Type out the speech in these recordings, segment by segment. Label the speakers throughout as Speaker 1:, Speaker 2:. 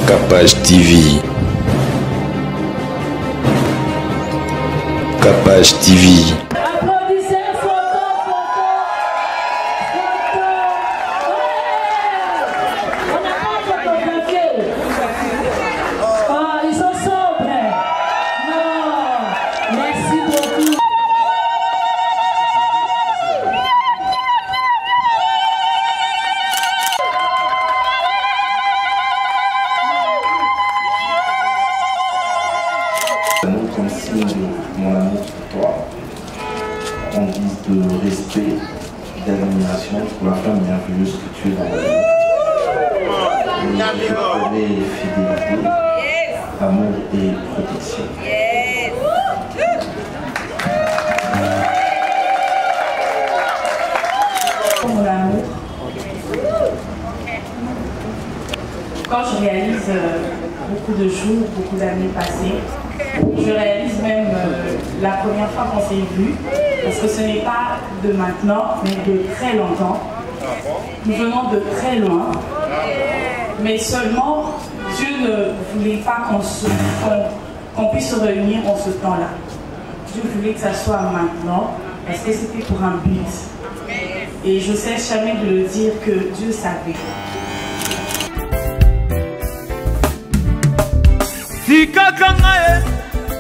Speaker 1: Capage TV. Capage TV.
Speaker 2: Comme signe de mon amour pour toi, en guise de respect, d'admiration pour la femme merveilleuse que tu es dans la vie. Et je promets fidélité, amour et protection.
Speaker 3: Mon amour, quand je réalise beaucoup de jours, beaucoup d'années passées, je réalise même la première fois qu'on s'est vu, parce que ce n'est pas de maintenant, mais de très longtemps. Nous venons de très loin, mais seulement Dieu ne voulait pas qu'on puisse se réunir en ce temps-là. Dieu voulait que ça soit maintenant, parce que c'était pour un but. Et je ne cesse jamais de le dire que Dieu savait.
Speaker 4: Sikaka ngai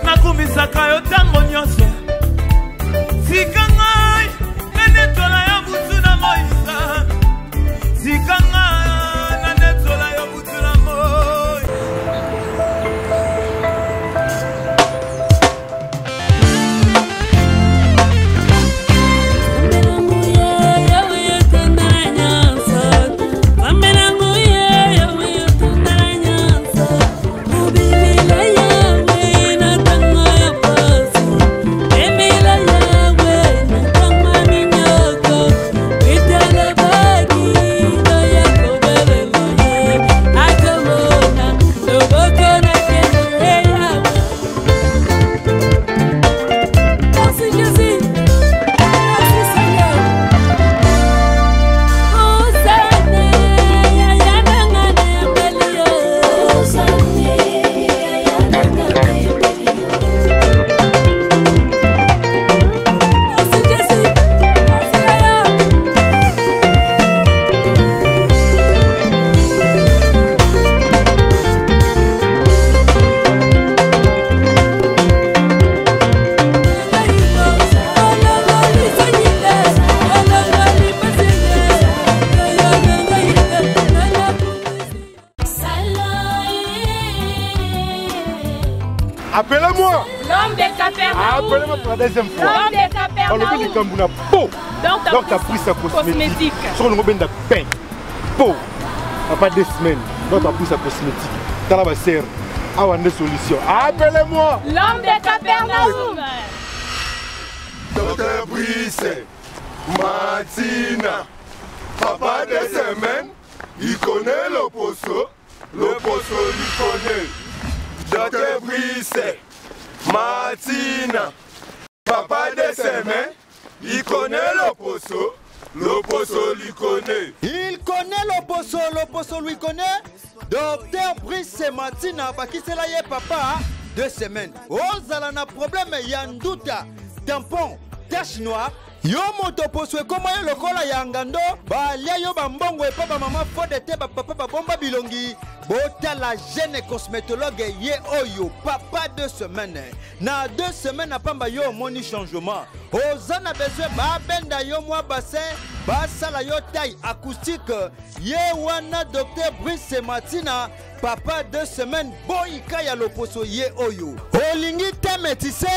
Speaker 4: nakumisaka yo tango nyonso. Sika ngai nanetola yo butu na moisa. Sika ngai nanetola yo butu na moi.
Speaker 5: Appelez-moi!
Speaker 6: L'homme de Capernaum!
Speaker 5: Appelez-moi pour la deuxième fois!
Speaker 6: L'homme de Capernaum!
Speaker 5: On le dit comme une peau! Donc tu as pris sa cosmétique. Sur le mot de pain. Peau! Ça pas 2 semaines. Donc tu as pris sa cosmétique. Tu as la serre. Ah, on a des solutions. Appelez-moi!
Speaker 6: L'homme de Capernaum!
Speaker 7: Docteur Brice, Martina, papa de semaine, il connaît le poisson il connaît. Docteur Brice, Martina, papa de semaine, il connaît le poisson lui connaît.
Speaker 8: Il connaît le poisson lui connaît. Docteur Brice Martina, qui c'est là papa 2 semaines. Ozala na problème yanduta, tampon, tache noire. Yo moto poswe koma yo lokola ya ngando balia yo bambongo epa ba mama fode te ba papa ba bomba bilongi bota la jeune cosmétologue ye oyo papa 2 semaines na 2 semaines apamba yo moni changement ozana besoin ba benda yo mwa bassin ba sala yo taille acoustique ye wana docteur Brice Martina papa 2 semaines boyika ya loposo ye oyo olingi temetise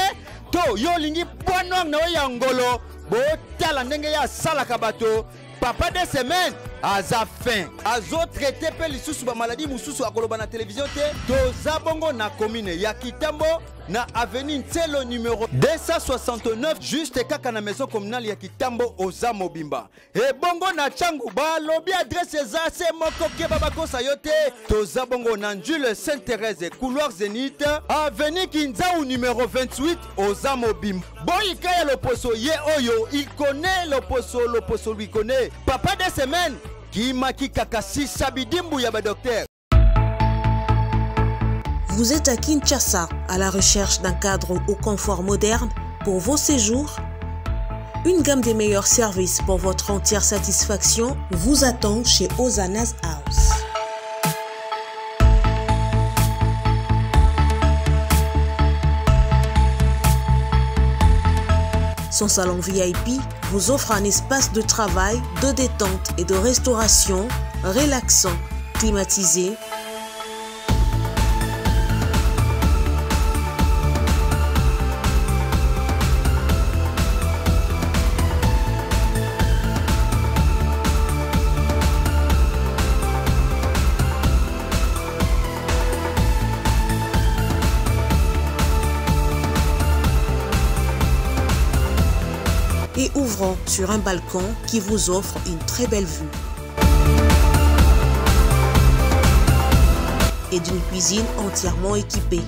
Speaker 8: to yo lingi pono na ya ngolo botala ndenge ya sala kabato papa 2 semaines aza fin azo traité pe lisusu ba maladie mususu akoloba na télévision te toza bongo na commune ya Kitambo na avenue Ntelo numéro 269 juste kaka na maison communale ya Kitambo oza mobimba e bongo na changu ba lobi adresse za se moko ke baba kosa yote toza bongo na Jules Sainte-Thérèse couloir Zénith avenue Kinzau numéro 28 oza mobimba boyika ya loposo ye oyo il connaît loposo lui connaît papa 2 semaines Kimaki kakasi sabidimbu ya ba docteur
Speaker 9: Vous êtes à Kinshasa, à la recherche d'un cadre au confort moderne pour vos séjours? Une gamme des meilleurs services pour votre entière satisfaction vous attend chez Hosanna's House. Son salon VIP vous offre un espace de travail, de détente et de restauration relaxant, climatisé, et ouvrant sur un balcon qui vous offre une très belle vue. Et d'une cuisine entièrement équipée.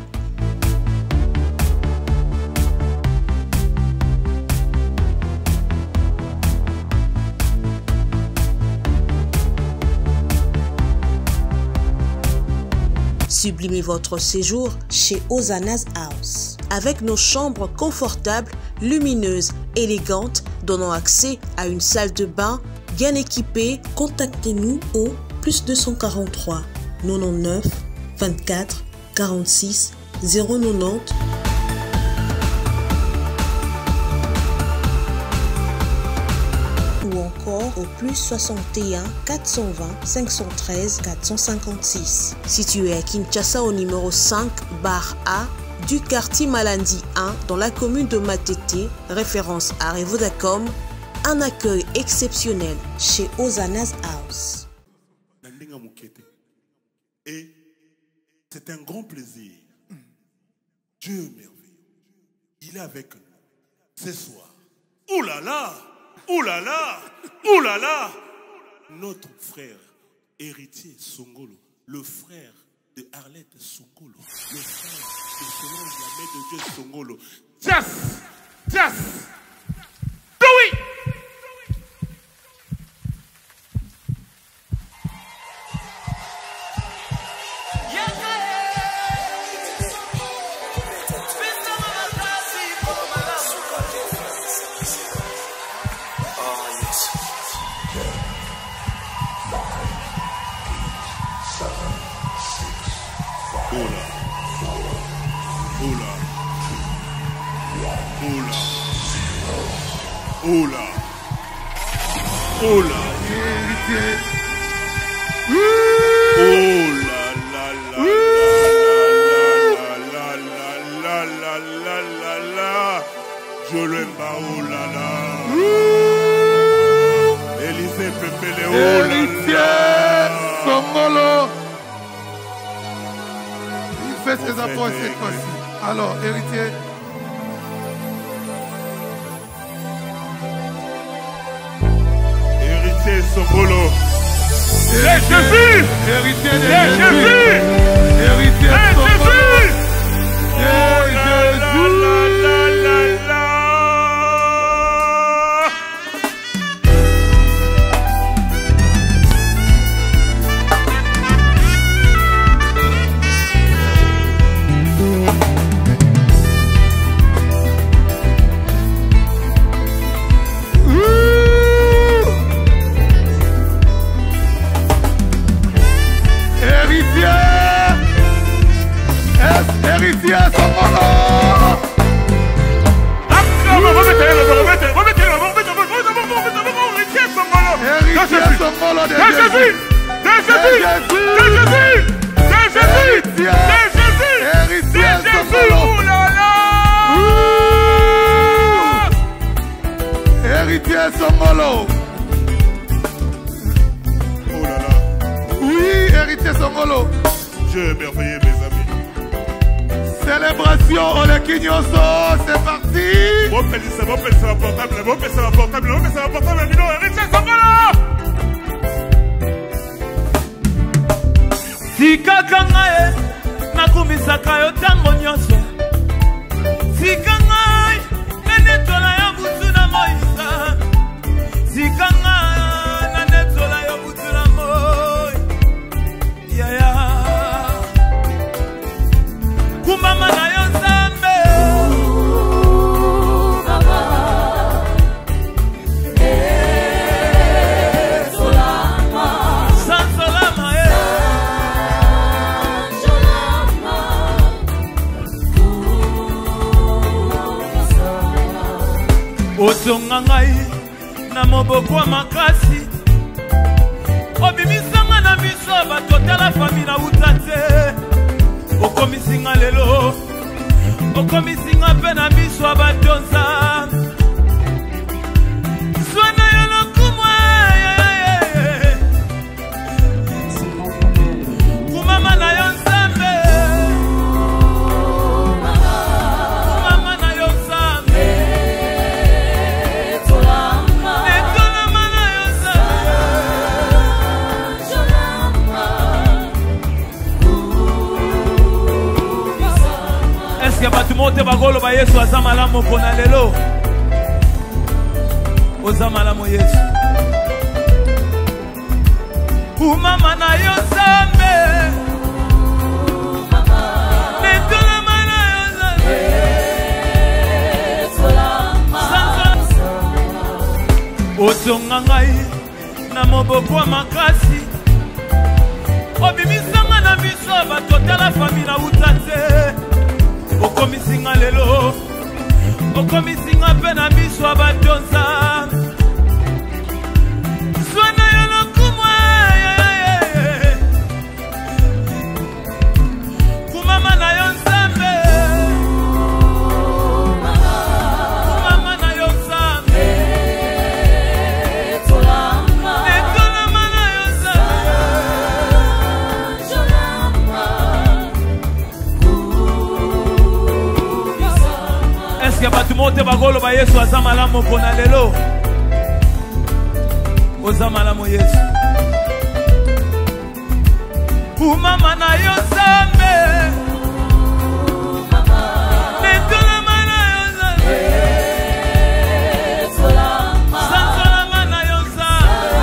Speaker 9: Sublimez votre séjour chez Hosanna's House. Avec nos chambres confortables, lumineuses, élégantes, donnant accès à une salle de bain bien équipée, contactez-nous au +243 99 24 46 090 ou encore au +61 420 513 456. Situé à Kinshasa au numéro 5 bar A du quartier Malandi 1 dans la commune de Matete, référence à Revodacom, un accueil exceptionnel chez Hosanna's House.
Speaker 10: Et c'est un grand plaisir. Dieu merveilleux, il est avec nous ce soir. Ouh là là, ouh là là, ouh là là. Notre frère héritier Songolo, le frère de Arlette Songolo, le frère de Solange, la mère de Dieu Songolo. Just, do it! Oula, oula, héritier. Oh la la la, je l'aime pas, oh là là. Élysée Pépélé, oh là là.
Speaker 5: Héritier Songolo. Il fait ses approches cette fois-ci. Alors, héritier.
Speaker 10: Songolo.
Speaker 5: Jésus! Héritier de Jésus! Héritier de Songolo! Héritier Songolo! Héritier Songolo de Jésus! Héritier Songolo! Héritier Songolo!
Speaker 10: Oh là là!
Speaker 5: Oui, héritier Songolo!
Speaker 10: Dieu merveilleux, mes amis!
Speaker 5: Célébration au Lekinyoso, c'est parti!
Speaker 10: Bon ça va portable, Mino, héritier Songolo!
Speaker 4: Sika kangae, nakumisaka yo tango nyonso. Sika ngai, nenetola ya butu na moisa. Sika ngai, nenetola ya butu na moi. Yeah, yeah. osonga ngai na moboko ya makasi obimisanga na miso ya bato tala fami na uta te okomisinga lelo okomisinga mpe na miso ya batonza zwana yo lokumwa kumama na yo nzambe kumama na yo nzambe etolama na yo nzambe eske bato mote bakoloba yesu aza malamu mpona lelo oza malamu yesu kumama na yo nzambe netolama na yo nzambe osonga ngai na moboko ya makasi obimisanga na miso ya bato tala fami na uta te okomisinga lelo okomisinga mpe na miso ya batonza zwana yo lokumwa kumama na yo nzambe kumama na yo nzambe etolama na yo nzambe eske bato mote bakoloba yesu aza malamu mpona lelo oza malamu yesu kumama na yo nzambe netolama na yo nzambe sanzolama na yo nzambe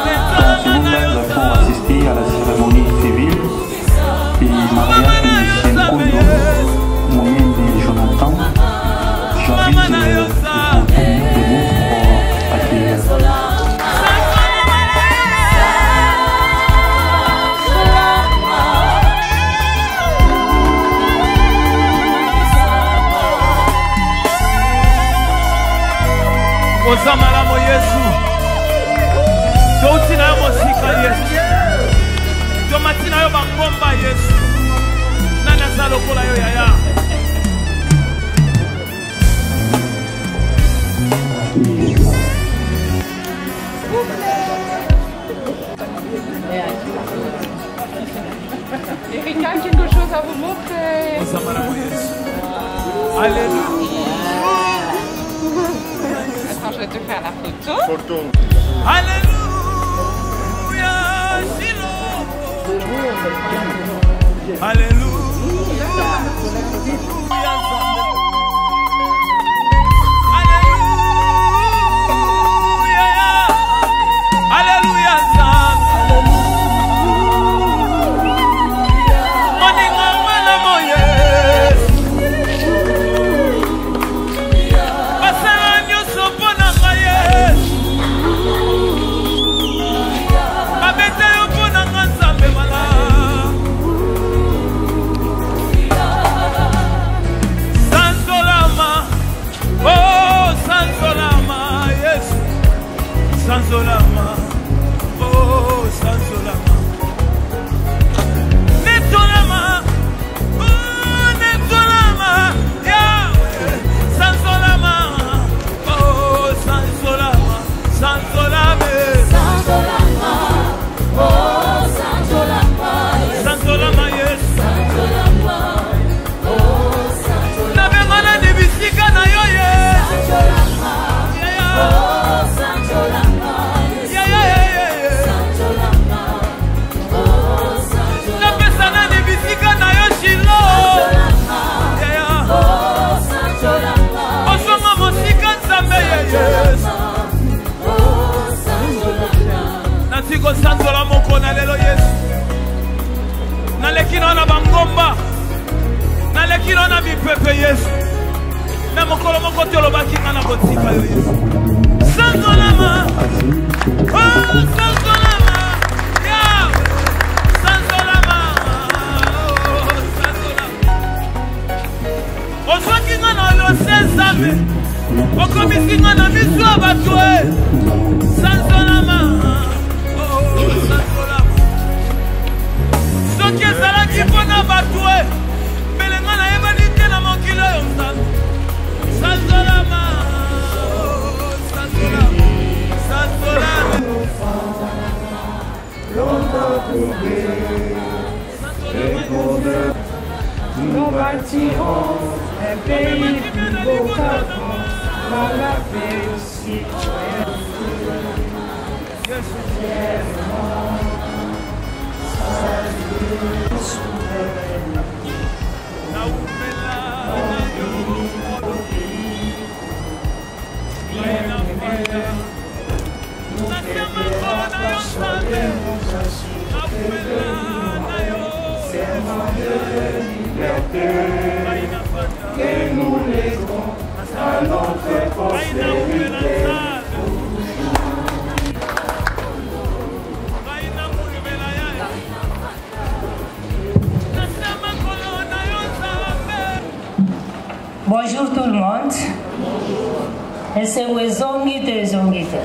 Speaker 4: netolama na yo
Speaker 11: Nous avons assisté à la cérémonie civile et mariage de Michel Kondo, moyen de Jonathan. J'invite le contenu de nous pour accueillir.
Speaker 4: oza malamu yesu touti na yo mosika yesu tomati na yo bangomba yesu nani aza lokola yo yaya
Speaker 6: Erika a quelque chose à vous montrer.
Speaker 4: oza malamu yesu alléluia
Speaker 6: Attends, je vais te faire la photo.
Speaker 4: Alléluia, Shiloh. Alléluia. Alléluia, Moninga malamu yesu basala nyonso mpona ngai yesu babeta yo mpona nga nzambe malamu sanzolama oh sanzolama yesu sanzolama oh sanzolama netolama oh netolama Yahweh sanzolama oh sanzolama sanzolame sanzolama oh sanzolama sanzolama yesu sanzolama oh sanzolama na bengana de bisika na yo yesu sanzolama oh sanzolama sanzolama oh sanzolama na pesana de bisika na yo shilo sanzolama oh sanzolama osonga mosika nzambe yesu nati kosanzola moko na lelo yesu naleki na bangomba naleki na mipepe yesu na mokolo moko tolobaki nga na kotika yo yesu sanzolama oh sanzolama Yahweh sanzolama oh sanzolama ozwaki nga na yo sesa okomisinga na miso ya bato sanzolama soki ezalaki mpona bato mbelenga nayebani te na mokili oyo nzambe sanzolama
Speaker 12: Nous bâtirons un pays plus beau qu'avant, dans la paix aussi. Que nous léguons à notre postérité.
Speaker 13: Bonjour tout le monde. Et c'est Wezongite Zongite.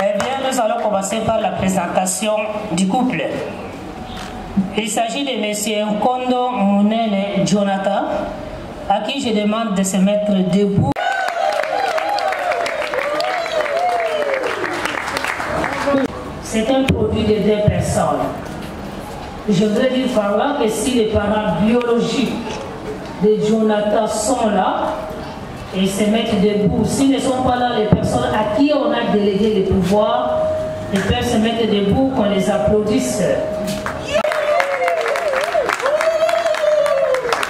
Speaker 13: Eh bien, nous allons commencer par la présentation du couple. Il s'agit de M. Nkondo Mounene Jonathan, à qui je demande de se mettre debout. C'est un produit de 2 personnes. Je voudrais dire par là que si les parents biologiques de Jonathan sont là, et se mettent debout. S'ils ne sont pas là, les personnes à qui on a délégué le pouvoir, ils peuvent se mettre debout, qu'on les applaudisse.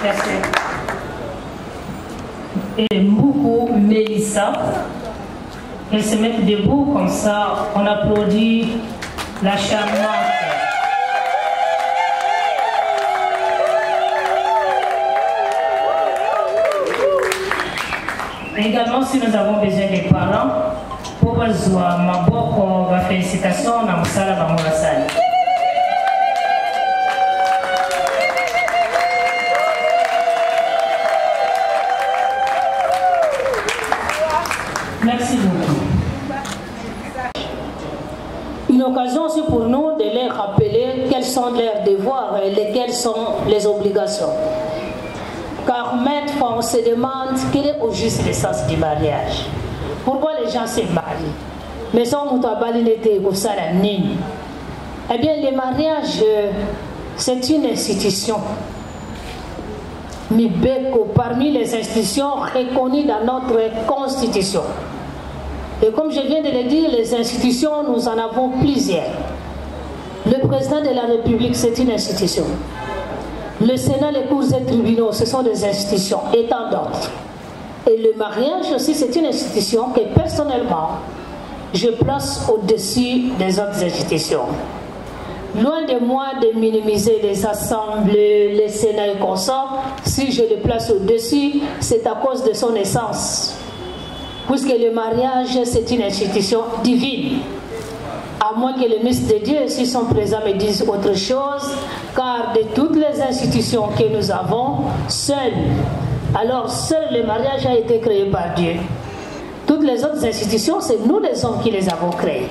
Speaker 13: Merci. Et Mboukou Mélissa, ils se mettent debout, comme ça, on applaudit la charmante. Également, si nous avons besoin des parents, pour besoin maboko va félicitations na musala ba molasani. Merci beaucoup. Une occasion aussi pour nous de les rappeler quels sont leurs devoirs et lesquelles sont les obligations. Car maintenant, on se demande quel est au juste le sens du mariage. Pourquoi les gens se marient? Mais sans n'était pour ça la nini. Eh bien, le mariage, c'est une institution. Mibeko, parmi les institutions reconnues dans notre constitution. Et comme je viens de le dire, les institutions, nous en avons plusieurs. Le président de la République, c'est une institution. Le Sénat, les cours et tribunaux, ce sont des institutions, et tant d'autres. Et le mariage aussi, c'est une institution que personnellement, je place au-dessus des autres institutions. Loin de moi de minimiser les assemblées, les Sénats et consorts, si je le place au-dessus, c'est à cause de son essence. Puisque le mariage, c'est une institution divine. À moins que les ministres de Dieu, s'ils sont présents, me disent autre chose, car de toutes les institutions que nous avons, seul le mariage a été créé par Dieu. Toutes les autres institutions, c'est nous les hommes qui les avons créées.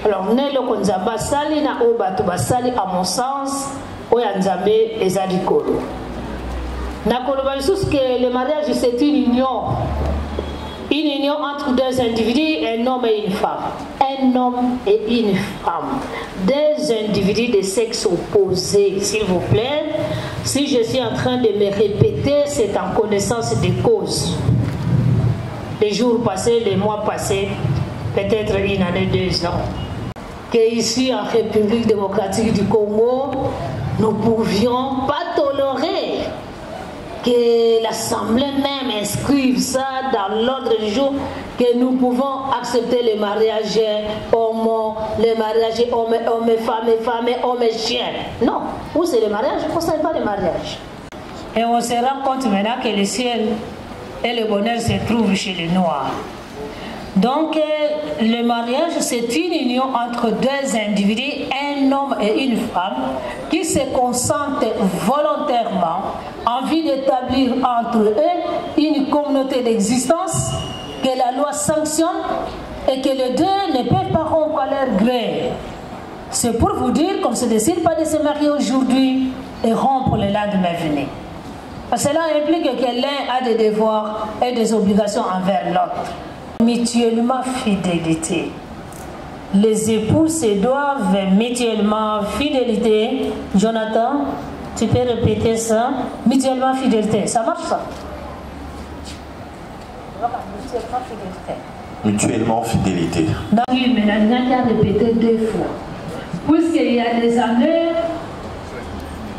Speaker 13: Alors, Nelo Konzamba Sali na Obatuba Sali, à mon sens, Oyanzambe et Zadikolo. Nakoloba que le mariage, c'est une union. Une union entre 2 individus, un homme et une femme. Un homme et une femme. 2 individus de sexe opposé, s'il vous plaît. Si je suis en train de me répéter, c'est en connaissance des causes. Les jours passés, les mois passés, peut-être une année, 2 ans. Qu'ici, en République démocratique du Congo, nous ne pouvions pas tolérer que l'Assemblée même inscrive ça dans l'ordre du jour, que nous pouvons accepter les mariages homo, les mariages homme, femme, homme, chien. Non, où c'est le mariage? On ne sait pas le mariage. Et on se rend compte maintenant que le ciel et le bonheur se trouvent chez les Noirs. Donc, le mariage, c'est une union entre deux individus, un homme et une femme, qui se consentent volontairement en vue d'établir entre eux une communauté d'existence que la loi sanctionne et que les deux ne peuvent pas rompre à leur gré. C'est pour vous dire qu'on ne se décide pas de se marier aujourd'hui et rompre le lendemain venir. Cela implique que l'un a des devoirs et des obligations envers l'autre. Mutuellement fidélité. Les époux se doivent mutuellement fidélité. Jonathan, tu peux répéter ça? Mutuellement fidélité. Ça marche ça?
Speaker 1: Mutuellement fidélité.
Speaker 13: Oui, mais on a répété 2 fois. Puisqu'il y a des années,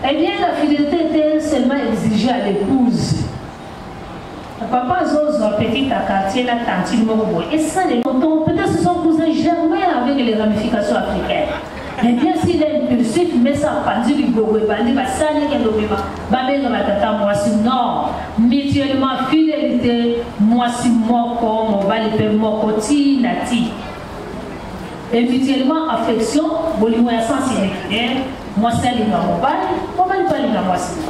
Speaker 13: eh bien la fidélité était seulement exigée à l'épouse. Papa Zozo, petit à quartier, la tantine Morobo. Et ça, les montants, peut-être ce sont cousins germains avec les ramifications africaines. Eh bien, s'il est impulsif, mais ça pendu du gogo, bandi, bah ça n'est qu'un lobima. Bah, mais non, moi, si non. Mutuellement, fidélité, moi, si moko, mon valipé, moko, ti, nati. Et mutuellement, affection, bolimo, ya sensibilité, moi, c'est l'ingénieur, mon valipé, pas l'ingénieur, moi, si.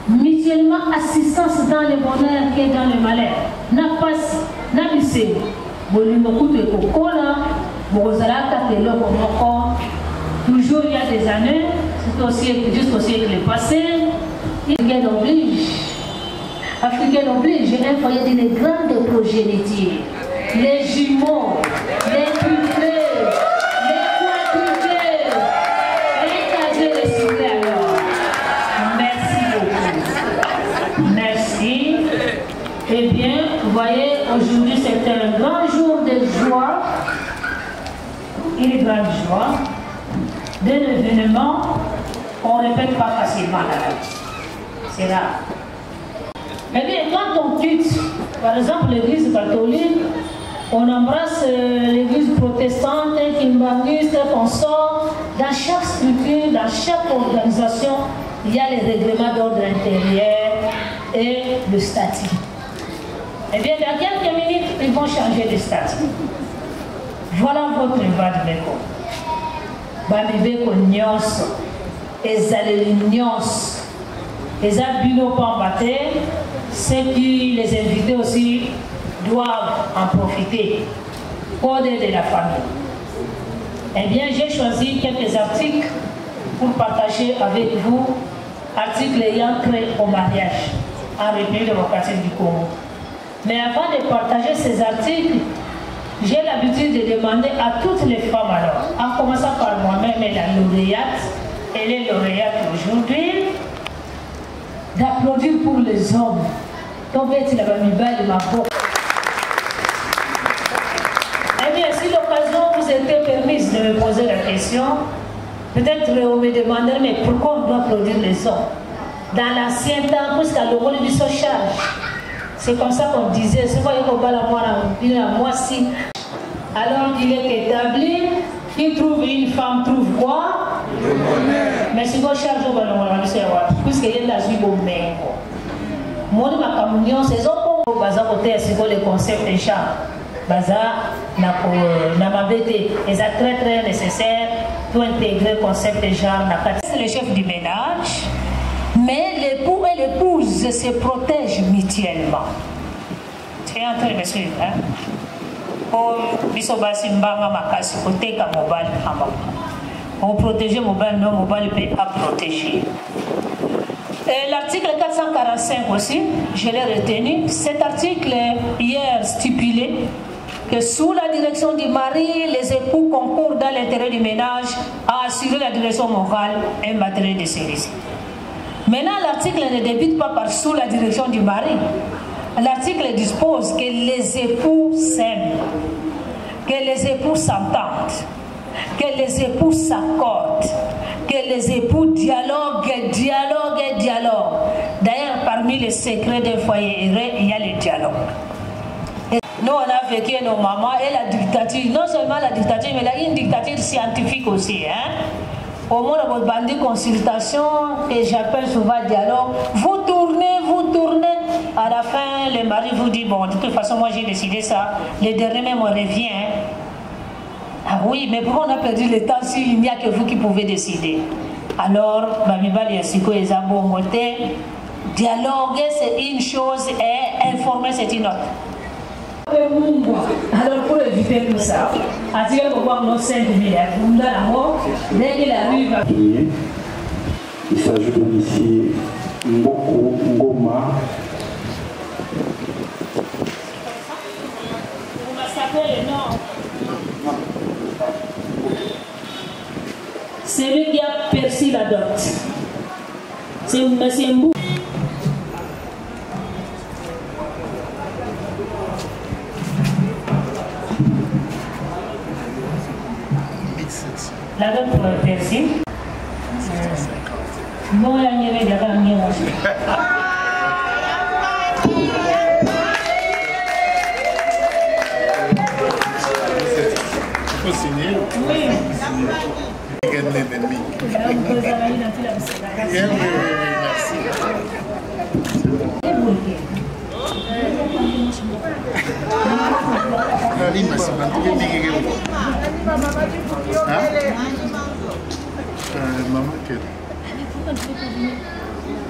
Speaker 13: Mutuellement assistance dans le bonheur et dans le malheur. N'a pas n'a bissé. Bolimo de cocola, bozala katelo komoko. Toujours il y a des années, c'est aussi jusqu'au siècle passé. Africaine oblige. Africaine oblige. J'ai un foyer d'une grande progéniture. Les jumeaux, les triplés, les quadruplés, les casiers, les soufflés alors. Merci. Eh bien, vous voyez, aujourd'hui c'est un grand jour de joie, une grande joie, d'un événement qu'on ne répète pas facilement là. C'est rare. Eh bien, quand on quitte, par exemple, l'église catholique, on embrasse l'église protestante, kimbanguiste, qu'on sort. Dans chaque structure, dans chaque organisation, il y a les règlements d'ordre intérieur et le statut. Eh bien, dans quelques minutes, ils vont changer de statut. Voilà votre Bad Beko. Bad Beko Nyos, Ezaleli Nyos, Ezabino Pambate, ceux qui les invités aussi doivent en profiter pour aider la famille. Eh bien, j'ai choisi quelques articles pour partager avec vous, articles ayant trait au mariage en République démocratique du Congo. Mais avant de partager ces articles, j'ai l'habitude de demander à toutes les femmes alors, en commençant par moi-même et la lauréate, elle est lauréate aujourd'hui, d'applaudir pour les hommes. Donc, il y a de ma boue. Eh bien, si l'occasion vous était permise de me poser la question, peut-être on me demanderait, mais pourquoi on doit applaudir les hommes? Dans l'ancien temps, puisqu'à l'euro de son charge, c'est comme ça qu'on disait, c'est quoi moi si. Alors il est établi, qui trouve une femme, trouve quoi? Le bonheur. Mais si vous chargez au ballon, puisqu'il y a la vie au même. Moi, ma communion, c'est ça pour vous. Baza côté, c'est quoi le concept des gens? Baza, n'a pas bêté. Et c'est très très nécessaire pour intégrer le concept des gens. C'est le chef du ménage. Mais l'époux et l'épouse se protègent mutuellement. Tu es en train de me suivre, hein? On protège mobile, non mobile peut pas protéger. L'article 445 aussi, je l'ai retenu. Cet article hier stipulé que sous la direction du mari, les époux concourent dans l'intérêt du ménage à assurer la direction morale et matérielle de celui-ci. Maintenant, l'article ne débute pas par sous la direction du mari. L'article dispose que les époux s'aiment, que les époux s'entendent, que les époux s'accordent, que les époux dialoguent. D'ailleurs, parmi les secrets d'un foyer heureux, il y a le dialogue. Et nous, on a vécu nos mamans et la dictature, non seulement la dictature, mais il y a une dictature scientifique aussi. Hein? Au moins, dans votre bandit consultation, que j'appelle souvent dialogue, vous tournez, À la fin, le mari vous dit, bon, de toute façon, moi j'ai décidé ça. Le dernier même revient. Ah oui, mais pourquoi on a perdu le temps s'il n'y a que vous qui pouvez décider? Alors, Bamibali Yassiko et Zabo Moté, dialoguer c'est une chose et informer c'est une autre. Alors pour éviter tout ça, à dire qu'on voit nos 5 milliards, dès qu'il arrive à...
Speaker 11: Il s'agit ici Mboko Ngoma.
Speaker 13: On va s'appeler le nom. C'est lui qui a perçu la dot. C'est M. Mbou. La dot pour percer. Bon, il y avait des rangs.
Speaker 10: Il faut signer.
Speaker 13: Oui.
Speaker 10: L'ennemi.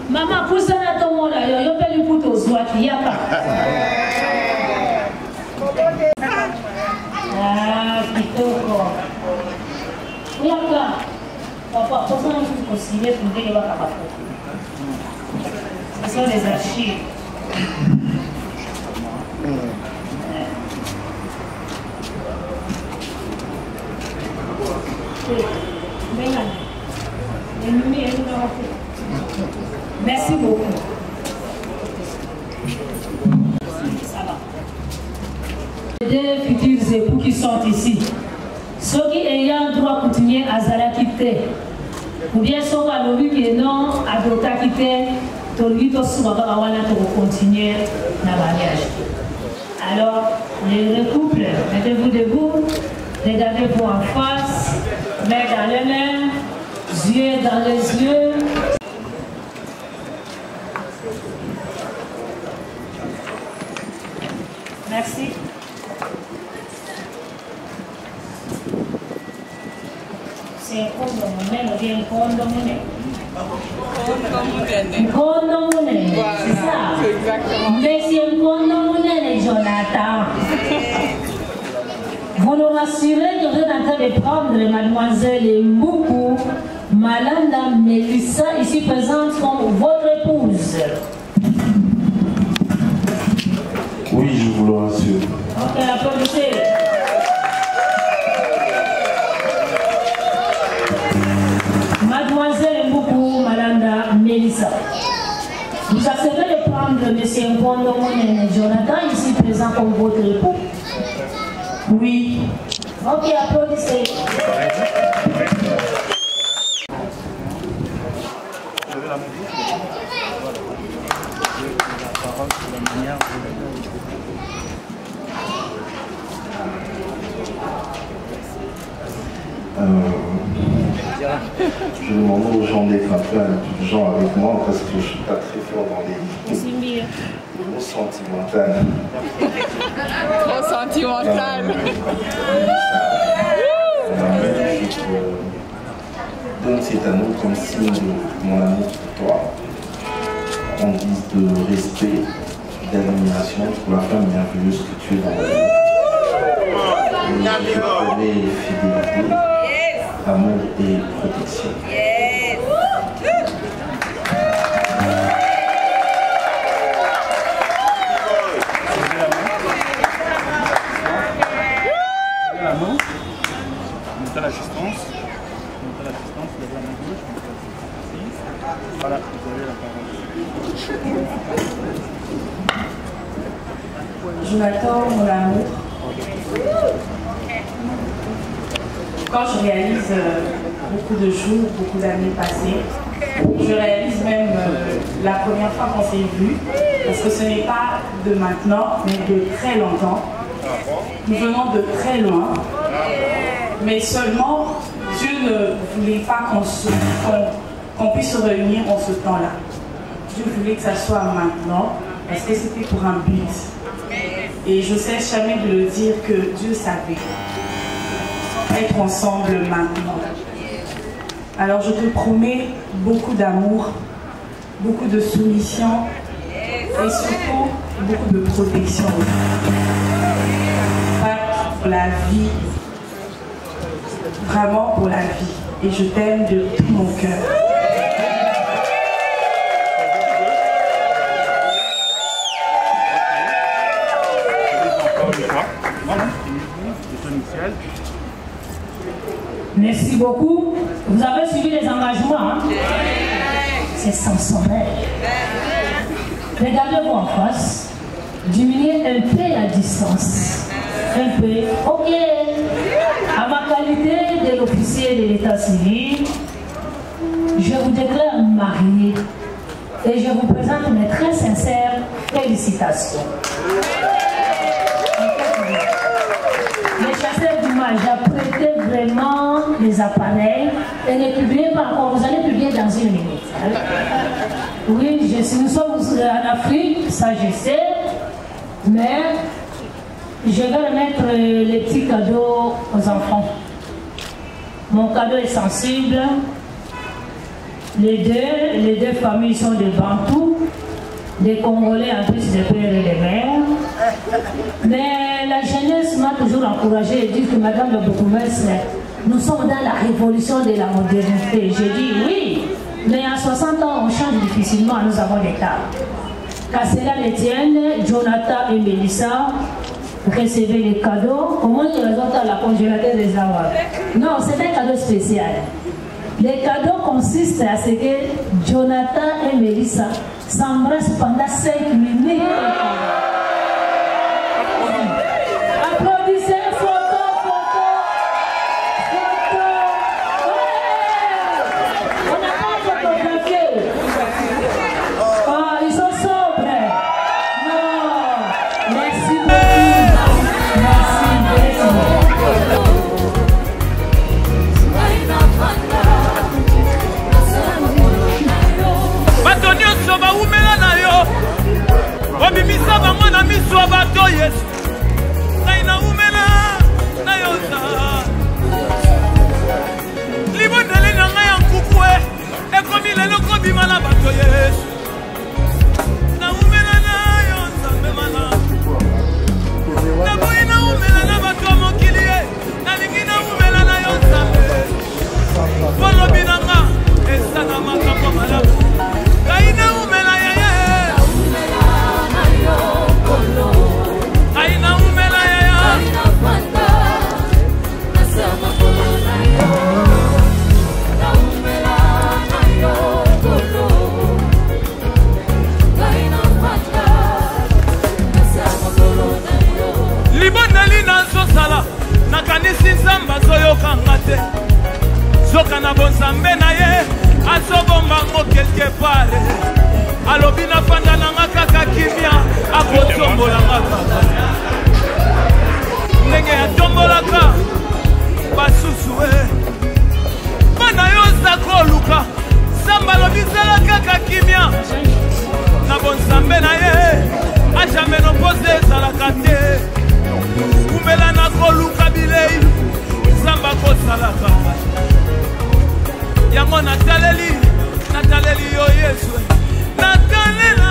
Speaker 13: Maman, pour ça, là, ton monde, il y a pas de couteau, soit il n'y a pas. Ah, kitoko. Oui, là. Papa, pour ça, on peut considérer pour dire qu'il va pas. Ce sont les archives. Merci beaucoup. Ça va. Les futurs époux qui sont ici, ceux qui ayant droit à continuer à Zala quitter, ou bien ceux qui ont vu que non, à Dota quitter, pour continuer le mariage. Alors, les couples, mettez-vous debout, regardez-vous en face, mains dans les mains, yeux dans les yeux. Merci. C'est un condomine, ou bien un condomine. Condomine. C'est ça.
Speaker 6: C'est exactement.
Speaker 13: Mais c'est un condomine, Jonathan. Vous nous rassurez que vous êtes en train de prendre mademoiselle Mboukou Malanda Mélissa, ici présente comme votre épouse.
Speaker 2: Oui, je vous le rassure.
Speaker 13: Ok, applaudissez. Mademoiselle Mboukou Malanda Mélissa. Vous acceptez de prendre M. Nkondomone Jonathan, ici présent comme votre époux? Oui. Ok, applaudissez.
Speaker 2: Je demande aux gens d'être un peu indulgents avec moi parce que je ne suis pas très fort dans les mots sentimentaux.
Speaker 6: Trop sentimental.
Speaker 2: Donc c'est à nous comme signe de mon amour pour toi, en guise de respect, d'admiration pour la femme merveilleuse que tu es dans la vie. Je promets fidélité, amour et protection.
Speaker 5: La main, montez l'assistance, levez la main gauche, voilà, vous avez la parole.
Speaker 3: Jonathan, mon amour, quand je réalise beaucoup de jours, beaucoup d'années passées, je réalise même la première fois qu'on s'est vu, parce que ce n'est pas de maintenant, mais de très longtemps. Nous venons de très loin, mais seulement Dieu ne voulait pas qu'on puisse se réunir en ce temps-là. Dieu voulait que ça soit maintenant, parce que c'était pour un but. Et je ne cesse jamais de le dire que Dieu savait être ensemble maintenant. Alors je te promets beaucoup d'amour, beaucoup de soumission et surtout beaucoup de protection. Pas pour la vie, vraiment pour la vie. Et je t'aime de tout mon cœur.
Speaker 13: Merci beaucoup. Vous avez suivi les engagements. Hein? C'est sans sommeil. Regardez-vous en face. Diminuez un peu la distance. Un peu. Ok. À ma qualité de l'officier de l'état civil, je vous déclare marié. Et je vous présente mes très sincères félicitations. Les chasseurs d'images, apprêtez vraiment les appareils et ne publiez pas encore, vous allez publier dans une minute. Hein? Oui, nous sommes en Afrique, ça je sais, mais je vais remettre les petits cadeaux aux enfants. Mon cadeau est sensible. Les deux familles sont des Bantous, des Congolais en plus de père et de mère. Mais la jeunesse m'a toujours encouragé et dit que Madame la Bourgmestre, nous sommes dans la révolution de la modernité. J'ai dit oui, mais à 60 ans, on change difficilement, nous avons des cas. Qu'à cela ne tienne, Jonathan et Mélissa, recevez les cadeaux. Au moins, ils les ont à la congélateur des avoir. Non, c'est un cadeau spécial. Les cadeaux consistent à ce que Jonathan et Mélissa s'embrassent pendant 5 minutes. Applaudissez, photo. On n'a pas photographié. Ah, ils sont sobres. Non, merci beaucoup. Merci.
Speaker 4: bato nyonso bawumela na yo obimisa bango na miso ya bato Yesu ngai naumela na yo za libondeli na ngai ya nkuku ekomi lelo kobima na bato Yesu naumela na yo nzambe malamu naboyi naumela na bato ya mokili nalingi naumela na yo nzambe polobi na nga esana makambo malamu kaina umela yeye kaina umela yeye libondeli nazosala nakanisi nzambe azoyokanga te zoka na bonzambe na ye azobombango quelque part alobi nafanda nanga kaka kimia akotombolanga kaka ndenge yatombolaka basusu bana yo oza koluka nzambe alobi zala kaka kimia na bonzambe na ye ajameno pose ezalaka te kumela na koluka bilei nzambe akosalaka yango nataleli yo Yesu natalela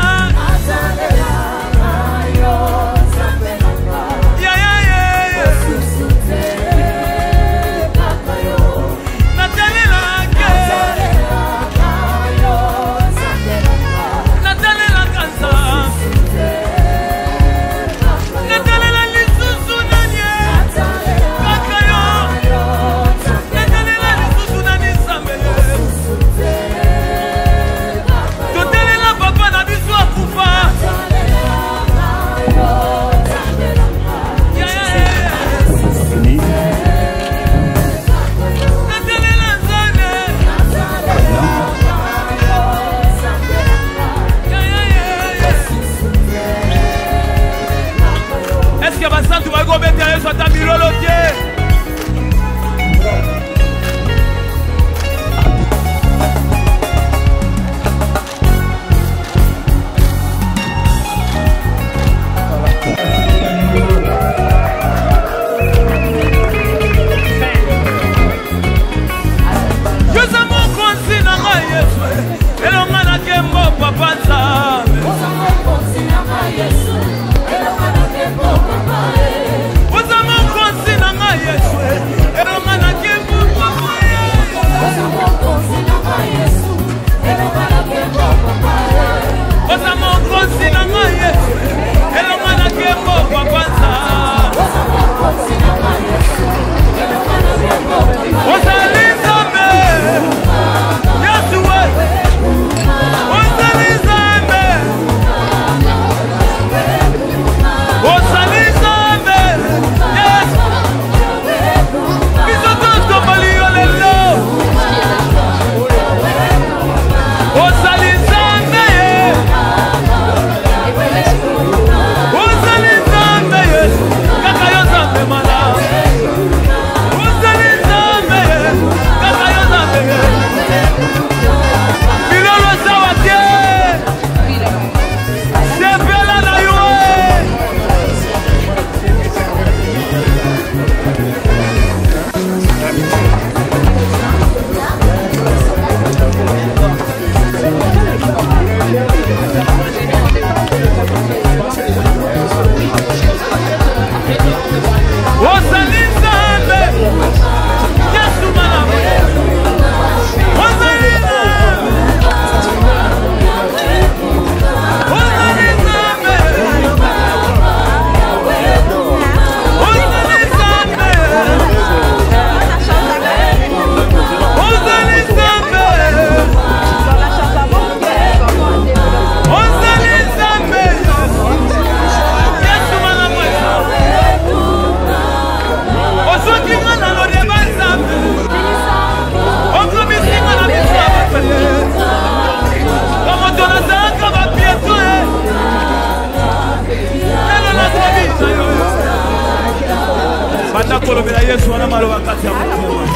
Speaker 4: kolobela Yesu wana maloba kati ya motema.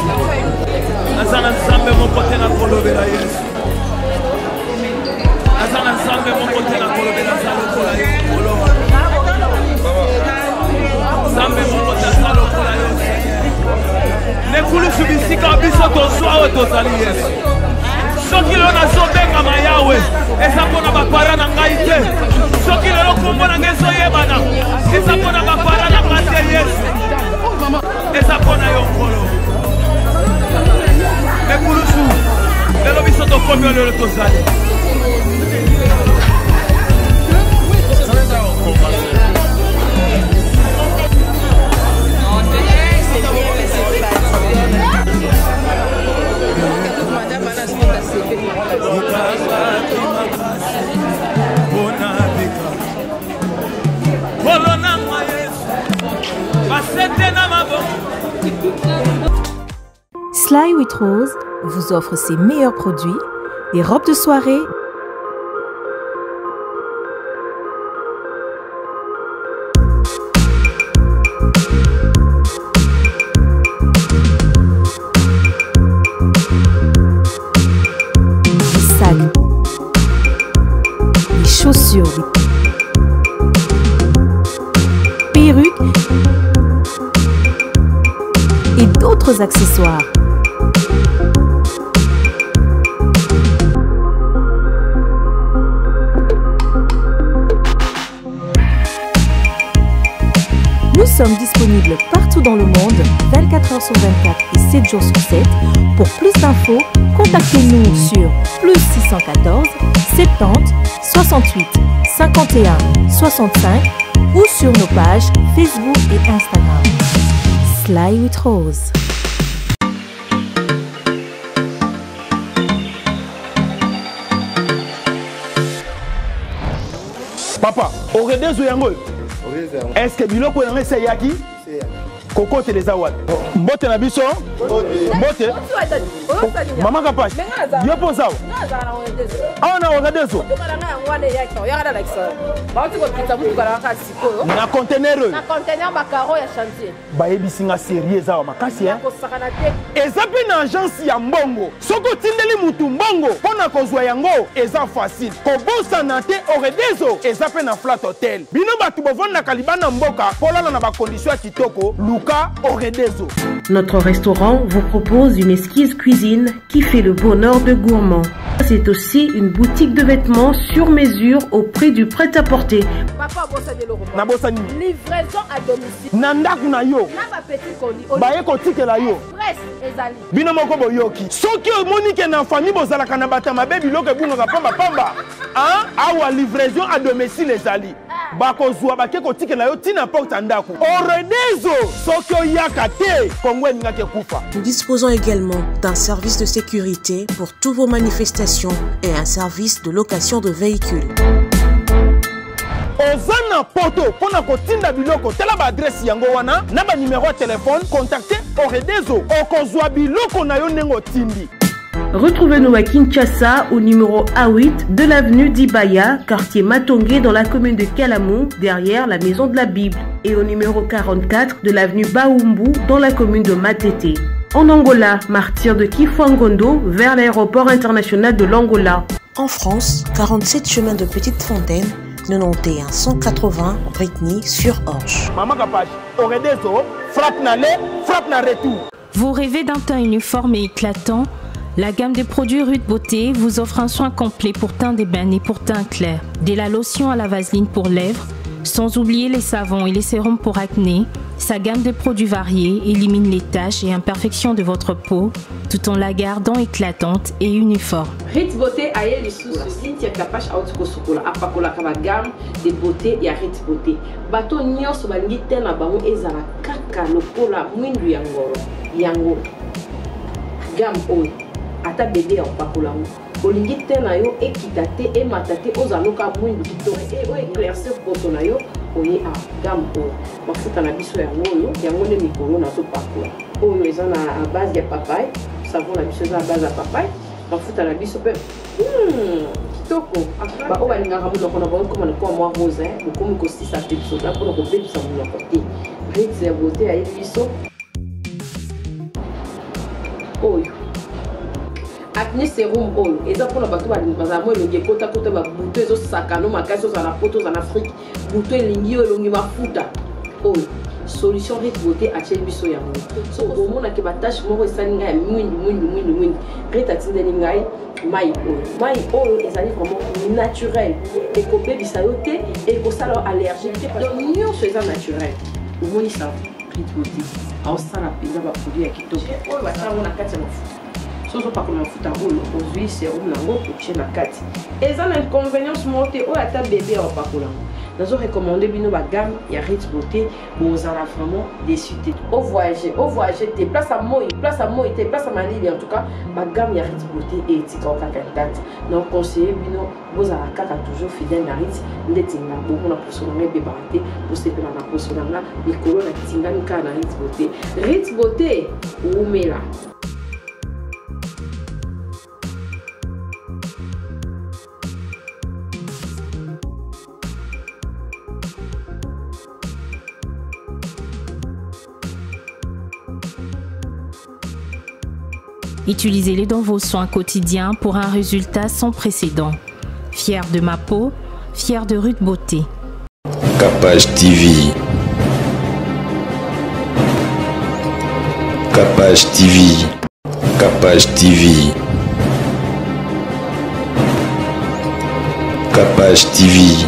Speaker 4: Naza na Nzambe moko te na kolobela Yesu. Naza na Nzambe moko te na kolobela za lokola yo koloba. Nzambe moko te za lokola yo. Nekulusu bisika biso tozwa oyo tozali Yesu. Soki lelo nazobengama Yawe eza mpona bapara na ngai te. Soki lelo kombo na ngai ezoyebana eza mpona bapara na ngai te Yesu. Eza mpona yo nkolo. Nekulusu lelo biso tokomi oyo lelo tozali.
Speaker 14: Sly with Rose vous offre ses meilleurs produits, des robes de soirée, des sacs, des chaussures, des perruques et d'autres accessoires. Nous sommes disponibles partout dans le monde, 24 h sur 24 et 7 jours sur 7. Pour plus d'infos, contactez-nous sur +614 70 68 51 65 ou sur nos pages Facebook et Instagram. Sly with Rose.
Speaker 5: Papa, aurait des oyango. Est-ce que biloko yanga c'est yaki? Koko teleza wat. Mbote na biso? Mbote. Mama kapash. Yo posa. Ah na wakadeso. Na conteneur.
Speaker 15: Na conteneur makaro ya chantier.
Speaker 5: Ba yebisinga sérieux za makasi hein. Eza pe na agence ya mbongo. Soko tindeli mutu mbongo pona kozwa yango eza facile. Kobosa na te oredezo eza pe na flat hotel. Bino batu bovanda kalibana mboka polala na ba condition ya kitoko.
Speaker 9: Notre restaurant vous propose une esquisse cuisine qui fait le bonheur de gourmands. C'est aussi une boutique de vêtements sur mesure au prix du prêt-à-porter.
Speaker 15: Livraison à domicile.
Speaker 5: Nandaku na yo. Baye kotike la yo. Bino moko boyoki. Soki omonique na famille bozalaka na batama bebi loke bunga pamba pamba. Hein? Awa livraison à domicile ezali. Bakozwa bake kotike la yo tina porte ndaku. Oredezo soki oyaka te kongwe ngake kufa.
Speaker 9: Nous disposons également d'un service de sécurité pour toutes vos manifestations et un service de location de véhicules.
Speaker 5: Ozana poto pona kotinda biloko tela ba adresse yango wana na ba numéro de téléphone contactez Oredezo okozwa biloko na yo nengo tindi.
Speaker 9: Retrouvez-nous à Kinshasa au numéro A8 de l'avenue d'Ibaya, quartier Matongé dans la commune de Kalamou, derrière la maison de la Bible, et au numéro 44 de l'avenue Baoumbu dans la commune de Matete. En Angola, martyr de Kifuangondo vers l'aéroport international de l'Angola. En France, 47 chemin de Petite Fontaine, 91 180 Britny sur Orge.
Speaker 5: Maman Kapache, Oredezo, frappe na retour.
Speaker 14: Vous rêvez d'un teint uniforme et éclatant? La gamme de produits Rude Beauté vous offre un soin complet pour teint d'ébène et pour teint clair. De la lotion à la vaseline pour lèvres, sans oublier les savons et les sérums pour acné. Sa gamme de produits variés élimine les taches et imperfections de votre peau tout en la gardant éclatante et uniforme.
Speaker 16: Rude Beauté a les sous Cynthia Kapache Autiko Sukola apakola kama gamme de beauté ya Rude Beauté. Bato nyonso balingi tena bango ezala kaka lokola mwindu ya ngoro yango gamme oyo ata bébé ya pakola olingi tena yo ekita te emata te ozaloka mwindu kitoko o éclaircir poto na yo oye a gamme oyo mafuta na biso yango nde mikolo nazopakola oyo eza na base ya papaye savon na biso eza na base ya papaye mafuta na biso mpe kitoko baoyo balingaka monoko na bango koma na kwa mwa rose bokomi kosisa te biso mpona kobebisa monoko te Rude ya beauté ayebi biso oyo acné sérum oyo eza mpona bato bazala mo elongi ekota babuto ezosakano makasi ozala na poto ozala na afrique buto elingi oyo elongi mafuta oyo solution Rit Beauté atieli biso yango so omonaki batashe moko esali ngai ya mwindu Rit atindeli ngai mai oyo ezali vraiment naturel ekobebisa yo te ekosala yo allergie te donc nyonso eza naturel omoni sa Rit Beauté aosala mpenza baproduit ya kitoko oyo basalango na kati ya mafuta sozo pakola mafuta oyo ozwi serum nango otie na kati eza na inconvénience moko te oyo ata bebe aopakola ngo nazo recommandé bino ba gamme ya Rit Beauté bozala vraiment déçu te au voyager te place à moi te place à malili en tout cas ba gamme ya Rit Beauté et etika okaka date donc conseiller bino bozala kaka toujours fidèle na Rit ndeti na beaucoup na poso na beba te posepela na poso na likolo na tingani ka na Rit Beauté umela.
Speaker 14: Utilisez-les dans vos soins quotidiens pour un résultat sans précédent. Fier de ma peau, fier de Rit Beauté.
Speaker 1: Capage TV. Capage TV. Capage TV. Capage TV.